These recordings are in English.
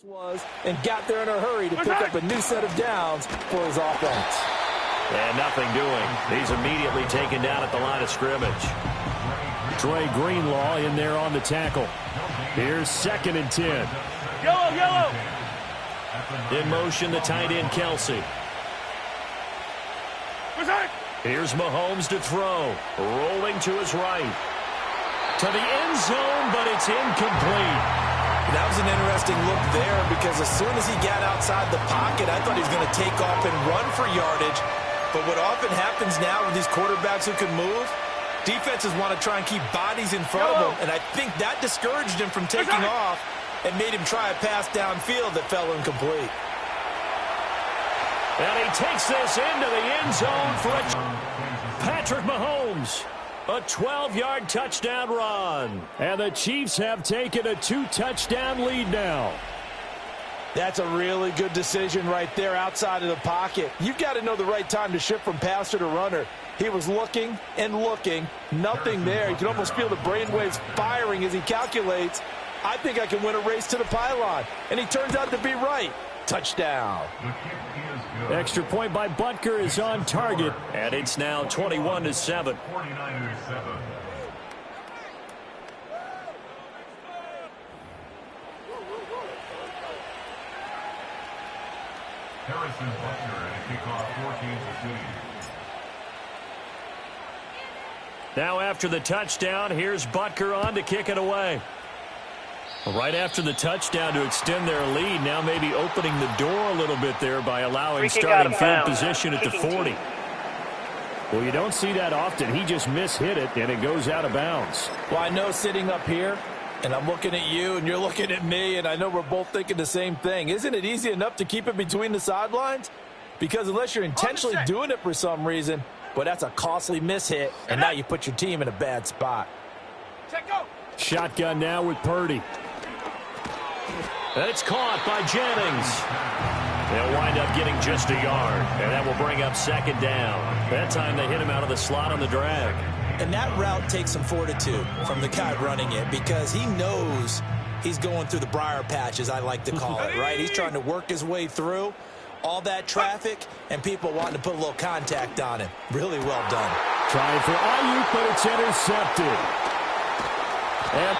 Was and got there in a hurry to pick up a new set of downs for his offense. And nothing doing. He's immediately taken down at the line of scrimmage. Trey Greenlaw in there on the tackle. Here's 2nd and 10. Yellow! In motion, the tight end, Kelsey. Here's Mahomes to throw. Rolling to his right. To the end zone, but it's incomplete. That was an interesting look there because as soon as he got outside the pocket, I thought he was going to take off and run for yardage. But what often happens now with these quarterbacks who can move, defenses want to try and keep bodies in front of them. And I think that discouraged him from taking off and made him try a pass downfield that fell incomplete. And he takes this into the end zone for Patrick Mahomes. A 12-yard touchdown run. And the Chiefs have taken a 2-touchdown lead now. That's a really good decision right there outside of the pocket. You've got to know the right time to shift from passer to runner. He was looking and looking. Nothing there. You can almost feel the brainwaves firing as he calculates, I think I can win a race to the pylon. And he turns out to be right. Touchdown. Extra point by Butker is on target. And it's now 21-7. Harrison Butker and a kickoff for Kansas City. Now after the touchdown, here's Butker on to kick it away. Right after the touchdown to extend their lead, now maybe opening the door a little bit there by allowing starting field position at the 40. Well, you don't see that often. He just mishit it, and it goes out of bounds. Well, I know sitting up here, and I'm looking at you, and you're looking at me, and I know we're both thinking the same thing. Isn't it easy enough to keep it between the sidelines? Because unless you're intentionally doing it for some reason, well, that's a costly mishit, and now you put your team in a bad spot. Shotgun now with Purdy. It's caught by Jennings. They'll wind up getting just a yard, and that will bring up 2nd down. That time they hit him out of the slot on the drag. And that route takes some fortitude from the guy running it because he knows he's going through the briar patch, as I like to call it, right? He's trying to work his way through all that traffic and people wanting to put a little contact on him. Really well done. Trying for Ayuk, but it's intercepted. And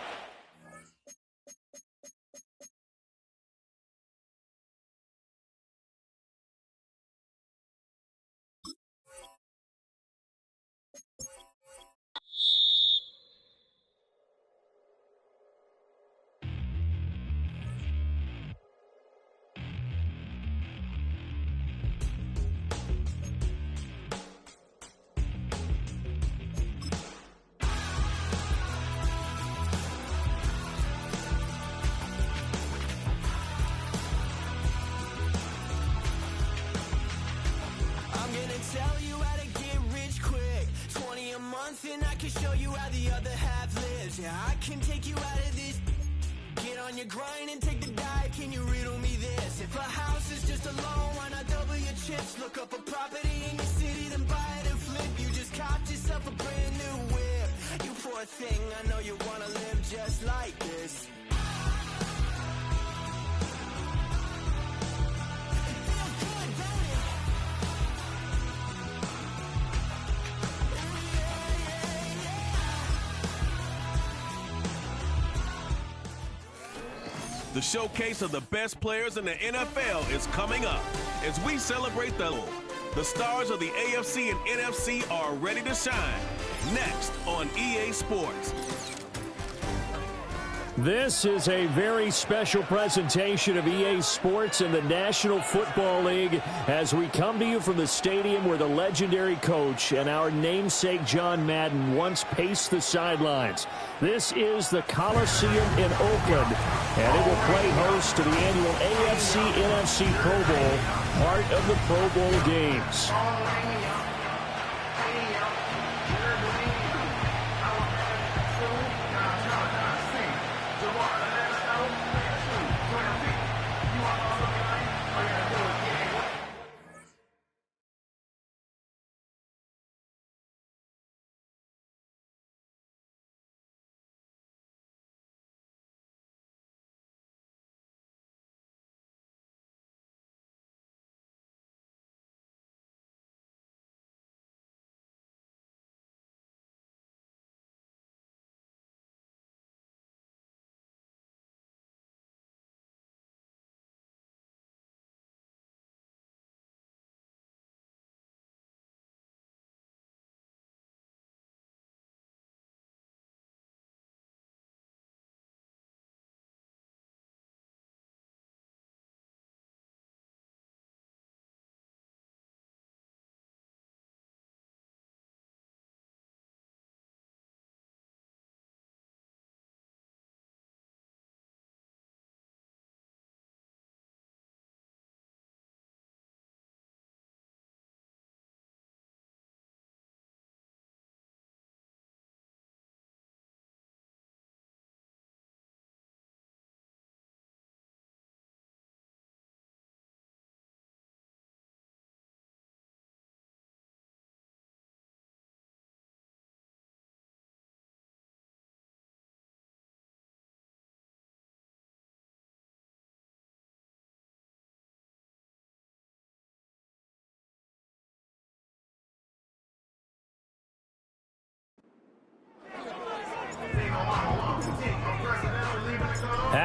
tell you how to get rich quick. 20 a month and I can show you how the other half lives. Yeah, I can take you out of this. Get on your grind and take the dive. Can you riddle me this? If a house is just a loan, why not double your chips? Look up a property in your city, then buy it and flip. You just copped yourself a brand new whip. You poor thing, I know you wanna live just like this. The showcase of the best players in the NFL is coming up as we celebrate the stars of the AFC and NFC are ready to shine. Next on EA Sports. this is a very special presentation of EA Sports and the National Football League as we come to you from the stadium where the legendary coach and our namesake John Madden once paced the sidelines. This is the Coliseum in Oakland, and it will play host to the annual AFC-NFC Pro Bowl, part of the Pro Bowl games.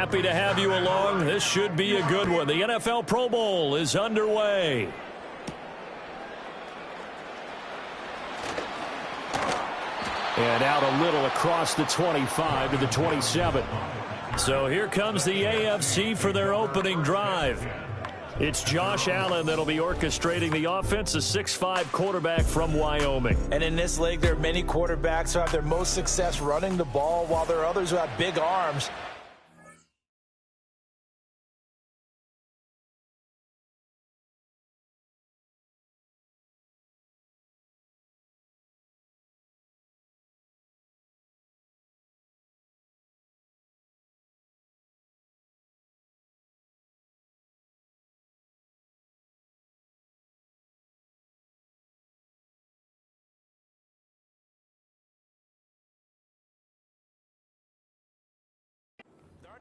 Happy to have you along. This should be a good one. The NFL Pro Bowl is underway. And out a little across the 25 to the 27. So here comes the AFC for their opening drive. It's Josh Allen that'll be orchestrating the offense, a 6'5" quarterback from Wyoming. And in this league, there are many quarterbacks who have their most success running the ball, while there are others who have big arms.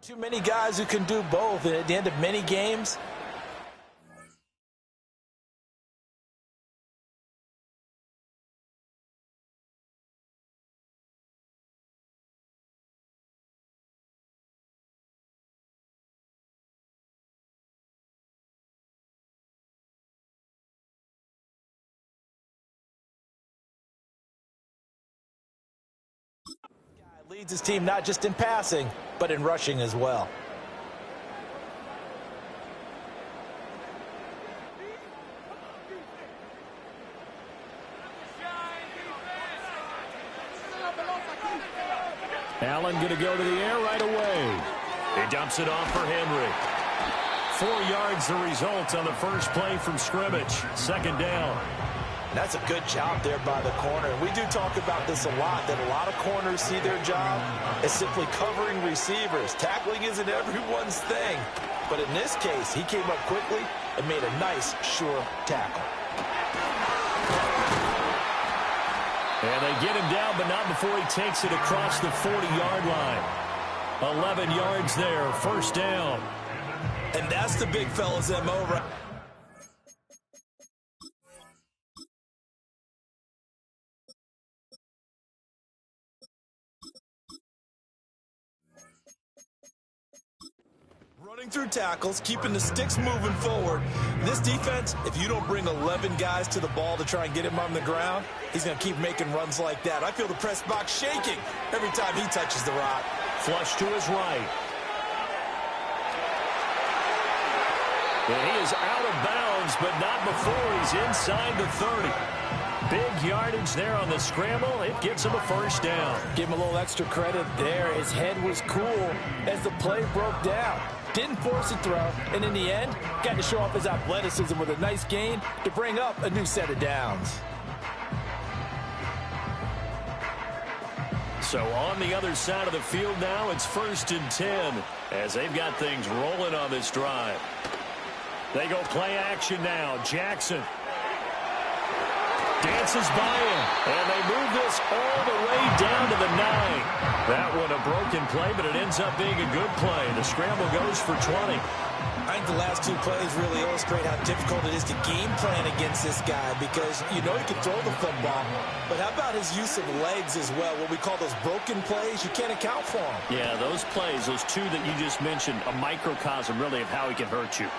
Too many guys who can do both, and at the end of many games, leads his team not just in passing, but in rushing as well. Allen going to go to the air right away. He dumps it off for Henry. 4 yards the result on the first play from scrimmage. Second down. That's a good job there by the corner. We do talk about this a lot, that a lot of corners see their job as simply covering receivers. Tackling isn't everyone's thing. But in this case, he came up quickly and made a nice, sure tackle. And they get him down, but not before he takes it across the 40-yard line. 11 yards there, first down. And that's the big fella's M.O. right. Running through tackles, keeping the sticks moving forward. This defense, if you don't bring 11 guys to the ball to try and get him on the ground, he's going to keep making runs like that. I feel the press box shaking every time he touches the rock. Flush to his right. And he is out of bounds, but not before he's inside the 30. Big yardage there on the scramble. It gets him a first down. Give him a little extra credit there. His head was cool as the play broke down. Didn't force a throw, and in the end, got to show off his athleticism with a nice gain to bring up a new set of downs. So on the other side of the field now, it's 1st and 10 as they've got things rolling on this drive. They go play action now. Jackson dances by him, and they move this all the way down to the 9. That one a broken play, but it ends up being a good play. The scramble goes for 20. I think the last 2 plays really illustrate how difficult it is to game plan against this guy, because you know he can throw the football, but how about his use of legs as well? What we call those broken plays, you can't account for them. Yeah, those plays, those 2 that you just mentioned, a microcosm really of how he can hurt you.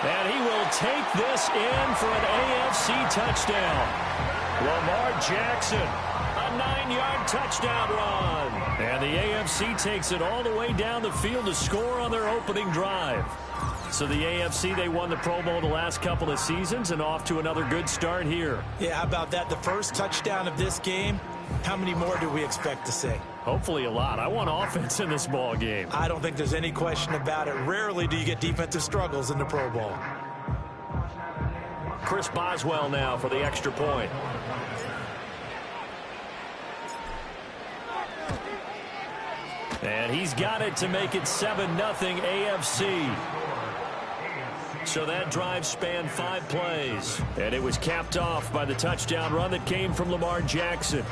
And he will take this in for an AFC touchdown. Lamar Jackson, a 9-yard touchdown run. And the AFC takes it all the way down the field to score on their opening drive. So the AFC, they won the Pro Bowl the last couple of seasons and off to another good start here. Yeah, how about that? The first touchdown of this game. How many more do we expect to see? Hopefully a lot. I want offense in this ball game. I don't think there's any question about it. Rarely do you get defensive struggles in the Pro Bowl. Chris Boswell now for the extra point. And he's got it to make it 7-0 AFC. So that drive spanned 5 plays. And it was capped off by the touchdown run that came from Lamar Jackson.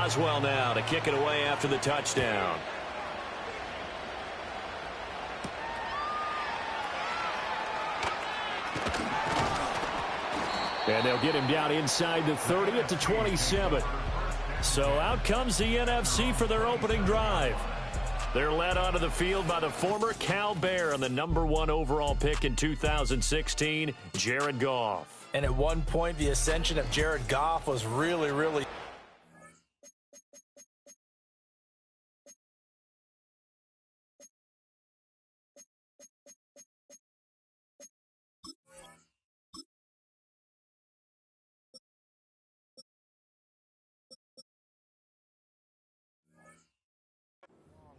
Boswell now to kick it away after the touchdown. And they'll get him down inside the 30 at the 27. So out comes the NFC for their opening drive. They're led onto the field by the former Cal Bear and the #1 overall pick in 2016, Jared Goff. And at one point, the ascension of Jared Goff was really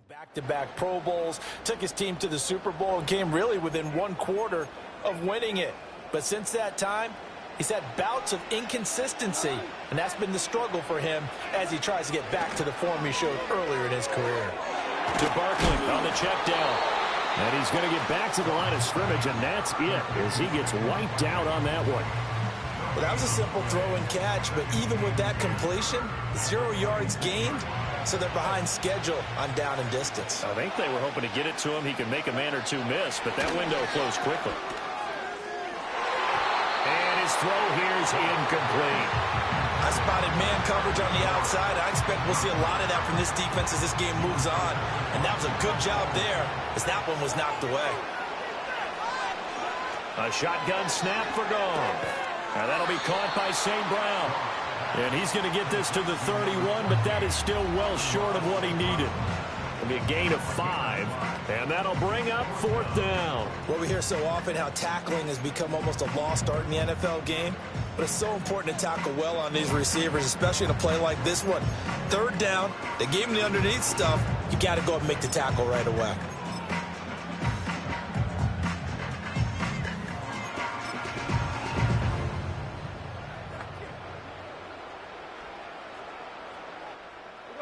back-to-back Pro Bowls, took his team to the Super Bowl and came really within 1 quarter of winning it. But since that time, he's had bouts of inconsistency, and that's been the struggle for him as he tries to get back to the form he showed earlier in his career. To Barkley on the check down. And he's going to get back to the line of scrimmage, and that's it as he gets wiped out on that one. Well, that was a simple throw and catch, but even with that completion, 0 yards gained, so they're behind schedule on down and distance. I think they were hoping to get it to him. He could make a man or two miss, but that window closed quickly. And his throw here is incomplete. I spotted man coverage on the outside. I expect we'll see a lot of that from this defense as this game moves on. And that was a good job there as that one was knocked away. A shotgun snap for Goff. Now that'll be caught by St. Brown. And he's going to get this to the 31, but that is still well short of what he needed. It'll be a gain of 5, and that'll bring up 4th down. Well, we hear so often how tackling has become almost a lost art in the NFL game, but it's so important to tackle well on these receivers, especially in a play like this one. 3rd down, they gave him the underneath stuff. You got to go and make the tackle right away.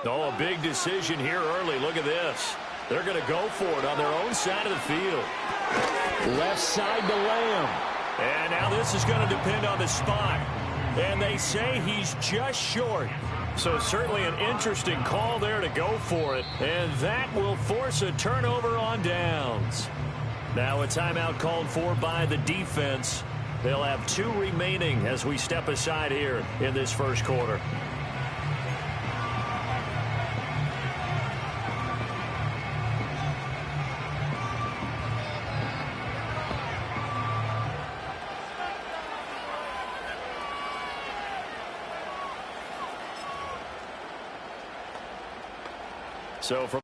Oh, a big decision here early. Look at this. They're going to go for it on their own side of the field. Left side to Lamb. And now this is going to depend on the spot. And they say he's just short. So certainly an interesting call there to go for it. And that will force a turnover on downs. Now a timeout called for by the defense. They'll have 2 remaining as we step aside here in this first quarter. So from